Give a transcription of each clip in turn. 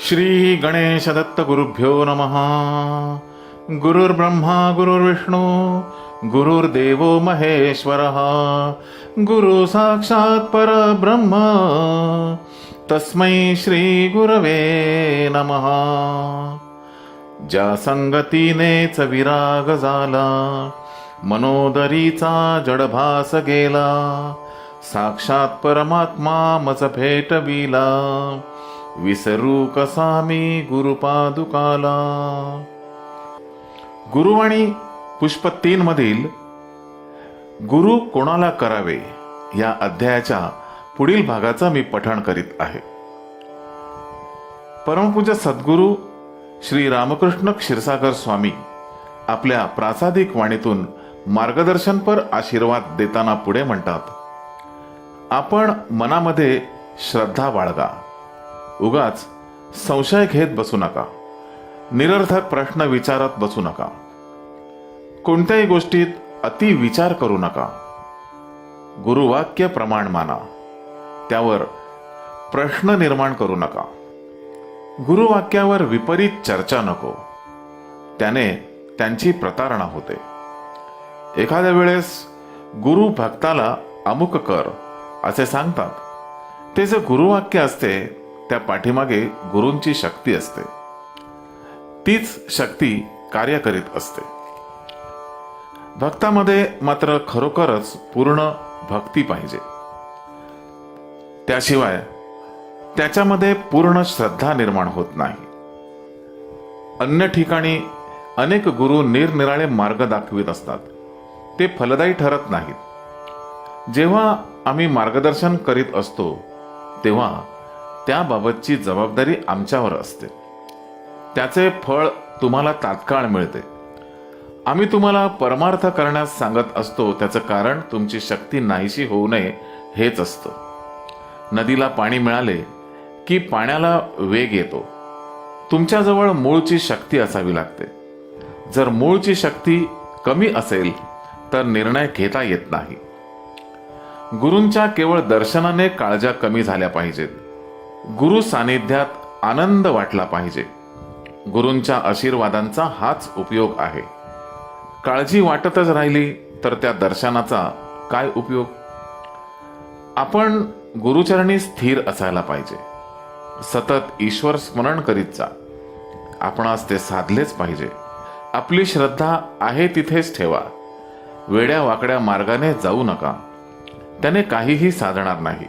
श्री गणेश दत्त गुरुभ्यो नमः. गुरुर्ब्रह्मा गुरुर्विष्णू गुरुर्देवो महेश्वरः गुरु साक्षात् परब्रह्म तस्मै श्री गुरवे नमः. ज्या संगतीनेच विराग झाला मनोदरीचा जडभास गेला साक्षात परमात्मा मज भेटविला विसरू कसा मी गुरुपादुकाला. गुरुवाणी पुष्प 3 मधील गुरु कोणाला करावे या अध्यायाच्या पुढील भागाचं मी पठण करीत आहे. परमपूज्य सद्गुरु श्री रामकृष्ण क्षीरसागर स्वामी आपल्या प्रासादिक वाणीतून मार्गदर्शनपर आशीर्वाद देताना पुढे म्हणतात, आपण मनामध्ये श्रद्धा बाळगा. उगाच संशय घेत बसू नका. निरर्थक प्रश्न विचारत बसू नका. कोणत्याही गोष्टीत अति विचार करू नका. गुरुवाक्य प्रमाण माना. त्यावर प्रश्न निर्माण करू नका. गुरुवाक्यावर विपरीत चर्चा नको. त्याने त्यांची प्रतारणा होते. एखाद्या वेळेस गुरु भक्ताला अमुक कर असे सांगतात. ते जे गुरुवाक्य असते त्या पाठीमागे गुरूंची शक्ती असते. तीच शक्ती कार्य करीत असते. भक्तामध्ये मात्र खरोखरच पूर्ण भक्ती पाहिजे. त्याशिवाय त्याच्यामध्ये पूर्ण श्रद्धा निर्माण होत नाही. अन्य ठिकाणी अनेक गुरु निरनिराळे मार्ग दाखवित असतात. ते फलदायी ठरत नाहीत. जेव्हा आम्ही मार्गदर्शन करीत असतो तेव्हा त्याबाबतची जबाबदारी आमच्यावर असते. त्याचे फळ तुम्हाला तात्काळ मिळते. आम्ही तुम्हाला परमार्थ करण्यास सांगत असतो. त्याचं कारण तुमची शक्ती नाहीशी होऊ नये हेच असतं. नदीला पाणी मिळाले की पाण्याला वेग येतो. तुमच्याजवळ मूळची शक्ती असावी लागते. जर मूळची शक्ती कमी असेल तर निर्णय घेता येत नाही. गुरूंच्या केवळ दर्शनाने काळजा कमी झाल्या पाहिजेत. गुरु सानिध्यात आनंद वाटला पाहिजे. गुरूंच्या आशीर्वादांचा हाच उपयोग आहे. काळजी वाटतच राहिली तर त्या दर्शनाचा काय उपयोग. आपण गुरुचरणी स्थिर असायला पाहिजे. सतत ईश्वर स्मरण करीत जा. आपणास ते साधलेच पाहिजे. आपली श्रद्धा आहे तिथेच ठेवा. वेड्या वाकड्या मार्गाने जाऊ नका. त्याने काहीही साधणार नाही.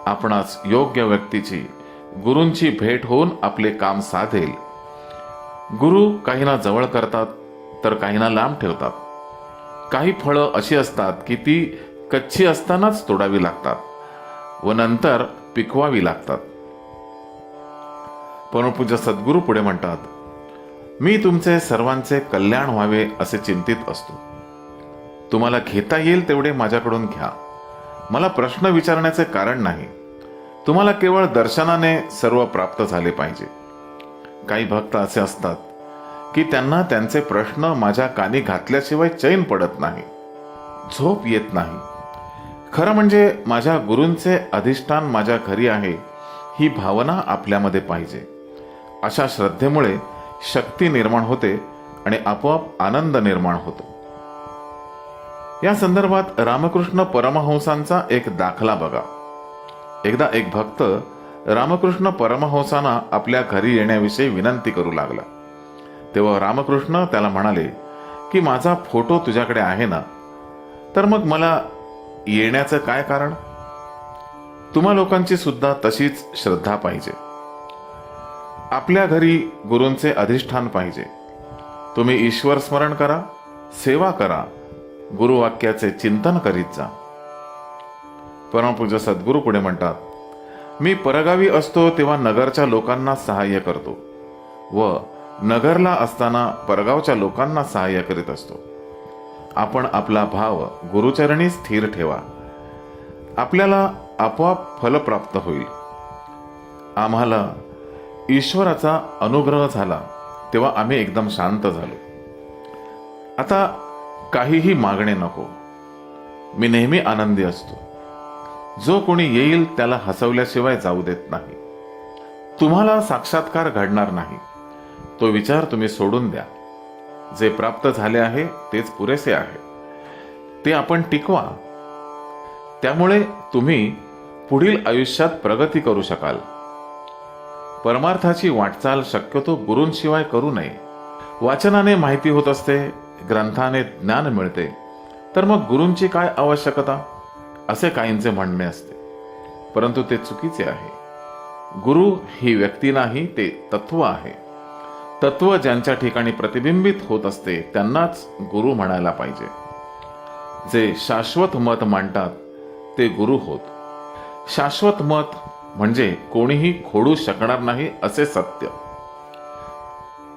आपणास योग्य व्यक्तीची गुरूंची भेट होऊन आपले काम साधेल. गुरु काहींना जवळ करतात तर काहींना लांब ठेवतात. काही फळं अशी असतात की ती कच्ची असतानाच तोडावी लागतात व नंतर पिकवावी लागतात. परमपूज्य सद्गुरू पुढे म्हणतात, मी तुमचे सर्वांचे कल्याण व्हावे असे चिंतित असतो. तुम्हाला घेता येईल तेवढे माझ्याकडून घ्या. मला प्रश्न विचारण्याचे कारण नाही. तुम्हाला केवळ दर्शनाने सर्व प्राप्त झाले पाहिजे. काही भक्त असे असतात की त्यांना त्यांचे प्रश्न माझ्या कानी घातल्याशिवाय चैन पडत नाही, झोप येत नाही. खरं म्हणजे माझ्या गुरूंचे अधिष्ठान माझ्या घरी आहे ही भावना आपल्यामध्ये पाहिजे. अशा श्रद्धेमुळे शक्ती निर्माण होते आणि आपोआप आनंद निर्माण होतो. या संदर्भात रामकृष्ण परमहंसांचा एक दाखला बघा. एकदा एक भक्त रामकृष्ण परमहंसांना आपल्या घरी येण्याविषयी विनंती करू लागला. तेव्हा रामकृष्ण त्याला म्हणाले की माझा फोटो तुझ्याकडे आहे ना, तर मग मला येण्याचं काय कारण. तुम्हा लोकांची सुद्धा तशीच श्रद्धा पाहिजे. आपल्या घरी गुरूंचे अधिष्ठान पाहिजे. तुम्ही ईश्वर स्मरण करा, सेवा करा, गुरुवाक्याचे चिंतन करीत जा. परमपूज्य सद्गुरू पुढे म्हणतात, मी परगावी असतो तेव्हा नगरच्या लोकांना सहाय्य करतो व नगरला असताना परगावच्या लोकांना सहाय्य करीत असतो. आपण आपला भाव गुरुचरणी स्थिर ठेवा. आपल्याला आपोआप फल प्राप्त होईल. आम्हाला ईश्वराचा अनुग्रह झाला तेव्हा आम्ही एकदम शांत झालो. आता काहीही मागणे नको. मी नेहमी आनंदी असतो. जो कोणी येईल त्याला हसवल्याशिवाय जाऊ देत नाही. तुम्हाला साक्षात्कार घडणार नाही. तो विचार तुम्ही सोडून द्या. जे प्राप्त झाले आहे तेच पुरेसे आहे. ते आपण टिकवा. त्यामुळे तुम्ही पुढील आयुष्यात प्रगती करू शकाल. परमार्थाची वाटचाल शक्यतो गुरूंशिवाय करू नये. वाचनाने माहिती होत असते, ग्रंथाने ज्ञान मिळते, तर मग गुरूंची काय आवश्यकता, असे काहींचे म्हणणे असते. परंतु ते चुकीचे आहे. गुरु ही व्यक्ती नाही, ते तत्व आहे. तत्व ज्यांच्या ठिकाणी प्रतिबिंबित होत असते त्यांनाच गुरु म्हणायला पाहिजे. जे शाश्वत मत मांडतात ते गुरु होत. शाश्वत मत म्हणजे कोणीही खोडू शकणार नाही असे सत्य.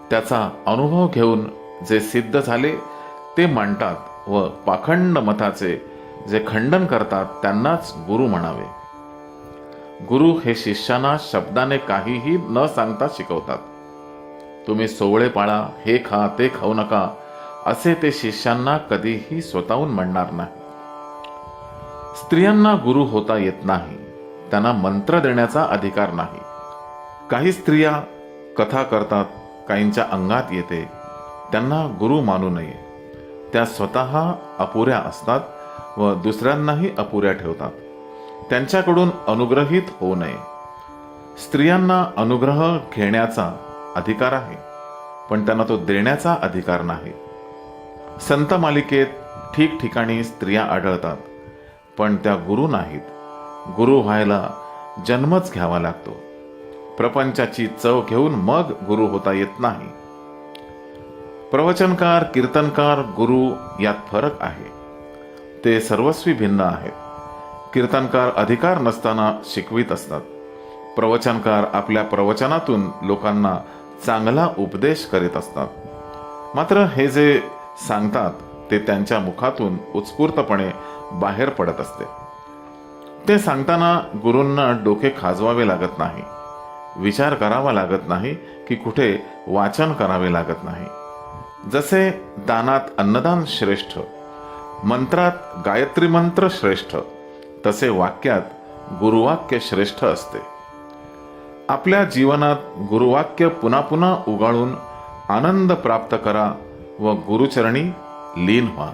त्याचा अनुभव घेऊन जे सिद्ध झाले ते मांडतात व पाखंड मताचे जे खंडन करतात त्यांनाच गुरु म्हणावे. गुरु हे शिष्यांना शब्दाने काहीही न सांगता शिकवतात. तुम्ही सोवळे पाळा, हे खा, ते खाऊ नका, असे ते शिष्यांना कधीही स्वतःहून म्हणणार नाही. स्त्रियांना गुरु होता येत नाही. त्यांना मंत्र देण्याचा अधिकार नाही. काही स्त्रिया कथा करतात, काहींच्या अंगात येते. त्यांना गुरु मानू नये. त्या स्वतः अपुऱ्या असतात व दुसऱ्यांनाही अपुऱ्या ठेवतात. त्यांच्याकडून अनुग्रहित होऊ नये. स्त्रियांना अनुग्रह घेण्याचा अधिकार आहे, पण त्यांना तो देण्याचा अधिकार नाही. संत मालिकेत ठिकठिकाणी स्त्रिया आढळतात, पण त्या गुरु नाहीत. गुरु व्हायला जन्मच घ्यावा लागतो. प्रपंचाची चव घेऊन मग गुरु होता येत नाही. प्रवचनकार, कीर्तनकार, गुरु यात फरक आहे. ते सर्वस्वी भिन्न आहेत. कीर्तनकार अधिकार नसताना शिकवित असतात. प्रवचनकार आपल्या प्रवचनातून लोकांना चांगला उपदेश करीत असतात. मात्र हे जे सांगतात ते त्यांच्या मुखातून उत्स्फूर्तपणे बाहेर पडत असते. ते सांगताना गुरूंना डोके खाजवावे लागत नाही, विचार करावा लागत नाही की कुठे वाचन करावे लागत नाही. जसे दानात अन्नदान श्रेष्ठ, मंत्रात गायत्री मंत्र श्रेष्ठ, तसे वाक्यात गुरुवाक्य श्रेष्ठ असते. आपल्या जीवनात गुरुवाक्य पुन्हा पुन्हा उगाळून आनंद प्राप्त करा व गुरुचरणी लीन व्हा.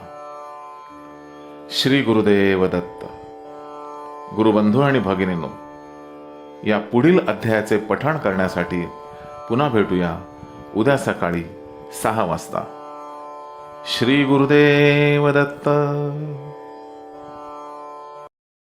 श्री गुरुदेव दत्त. गुरुबंधू आणि भगिनींनो, या पुढील अध्यायाचे पठण करण्यासाठी पुन्हा भेटूया उद्या सकाळी 6 वाजता. श्री गुरुदेव दत्त.